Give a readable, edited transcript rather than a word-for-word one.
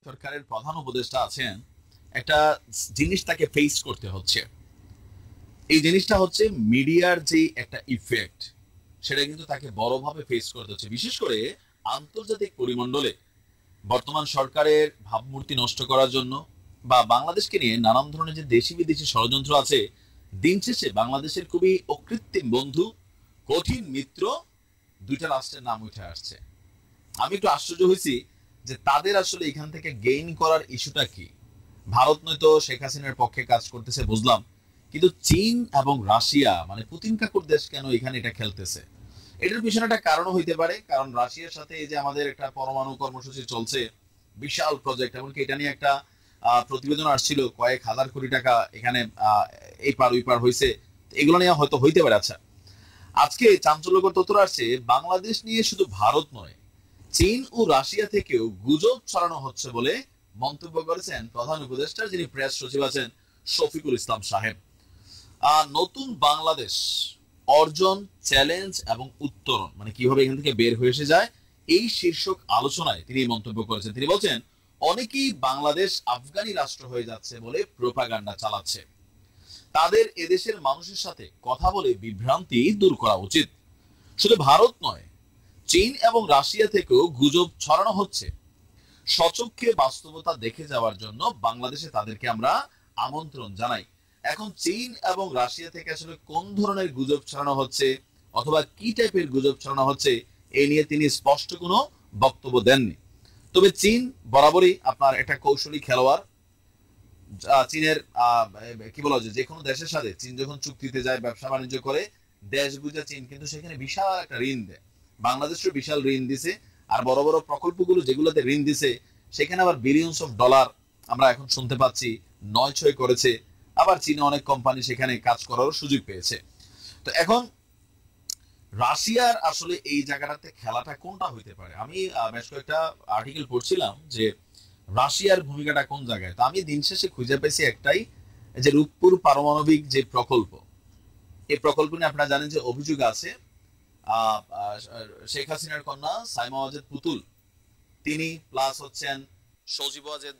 সরকারের প্রধান উপদেষ্টা আছেন, একটা জিনিস তাকে ফেস করতে হচ্ছে। এই জিনিসটা হচ্ছে মিডিয়ার যে একটা ইফেক্ট, সেটা কিন্তু তাকে বড়ভাবে ফেস করতে হচ্ছে, বিশেষ করে আন্তর্জাতিক পরিমণ্ডলে বর্তমান সরকারের ভাবমূর্তি নষ্ট করার জন্য বা বাংলাদেশকে নিয়ে নানান ধরনের যে দেশি বিদেশি ষড়যন্ত্র আছে। দিন শেষে বাংলাদেশের খুবই অকৃত্রিম বন্ধু, কঠিন মিত্র দুইটা রাষ্ট্রের নাম উঠে আসছে। আমি একটু আশ্চর্য হয়েছি যে তাদের আসলে এখান থেকে গেইন করার ইস্যুটা কি। ভারত নয়তো শেখ হাসিনার পক্ষে কাজ করতেছে বুঝলাম, কিন্তু চীন এবং রাশিয়া মানে পুতিন কাকুর দেশ কেন এখানে এটা খেলতেছে? এটার পিছনে একটা কারণও হইতে পারে, কারণ রাশিয়ার সাথে এই যে আমাদের একটা পরমাণু কর্মসূচি চলছে, বিশাল প্রজেক্ট, এমনকি এটা নিয়ে একটা প্রতিবেদন আসছিল, কয়েক হাজার কোটি টাকা এখানে এই পার ওই পার হয়েছে। এগুলো নিয়ে হয়তো হইতে পারে। আচ্ছা, আজকে চাঞ্চল্যকর তথ্য আসছে বাংলাদেশ নিয়ে শুধু ভারত নয়, চীন ও রাশিয়া থেকেও গুজব ছড়ানো হচ্ছে বলে মন্তব্য করেছেন প্রধান উপদেষ্টা, যিনি প্রেস সচিব আছেন শফিকুল ইসলাম সাহেব। নতুন বাংলাদেশ অর্জন, চ্যালেঞ্জ এবং উত্তরণ, মানে কিভাবে এখান থেকে বের হয়ে এসে যায়, এই শীর্ষক আলোচনায় তিনি মন্তব্য করেছেন। তিনি বলছেন, অনেকেই বাংলাদেশ আফগানি রাষ্ট্র হয়ে যাচ্ছে বলে প্রোপাগান্ডা চালাচ্ছে। তাদের এদেশের মানুষের সাথে কথা বলে বিভ্রান্তি দূর করা উচিত। শুধু ভারত নয়, চীন এবং রাশিয়া থেকেও গুজব ছড়ানো হচ্ছে। সচক্ষে বাস্তবতা দেখে যাওয়ার জন্য বাংলাদেশে তাদেরকে আমরা আমন্ত্রণ জানাই। এখন চীন এবং রাশিয়া থেকে আসলে কোন ধরনের গুজব ছড়ানো হচ্ছে অথবা কি টাইপের গুজব ছড়ানো হচ্ছে, এই নিয়ে তিনি স্পষ্ট কোনো বক্তব্য দেননি। তবে চীন বরাবরই আপনার একটা কৌশলী খেলোয়াড়। চীনের কি বলা যায়, যে কোনো দেশের সাথে চীন যখন চুক্তিতে যায়, ব্যবসা বাণিজ্য করে, দেশ বুঝে চীন কিন্তু সেখানে বিশাল একটা ঋণ দেয়। বাংলাদেশের বিশাল ঋণ দিছে। আর বড় বড় প্রকল্পগুলো যেগুলোতে ঋণ দিছে, সেখানে আবার বিলিয়নস অফ ডলার আমরা এখন শুনতে পাচ্ছি নয় ছয় করেছে। আবার চীনে অনেক কোম্পানি সেখানে কাজ করারও সুযোগ পেয়েছে। তো এখন রাশিয়ার আসলে এই জায়গাটাতে খেলাটা কোনটা হইতে পারে? আমি বেশ কয়েকটা আর্টিকেল পড়ছিলাম যে রাশিয়ার ভূমিকাটা কোন জায়গায়। তো আমি দিন শেষে খুঁজে পেয়েছি একটাই, যে রূপপুর পারমাণবিক যে প্রকল্প, এই প্রকল্প নিয়ে আপনারা জানেন যে অভিযোগ আছে শেখ হাসিনার কন্যা সাইমা ওয়াজেদ পুতুল, তিনি প্লাস হচ্ছেন সজীব ওয়াজেদ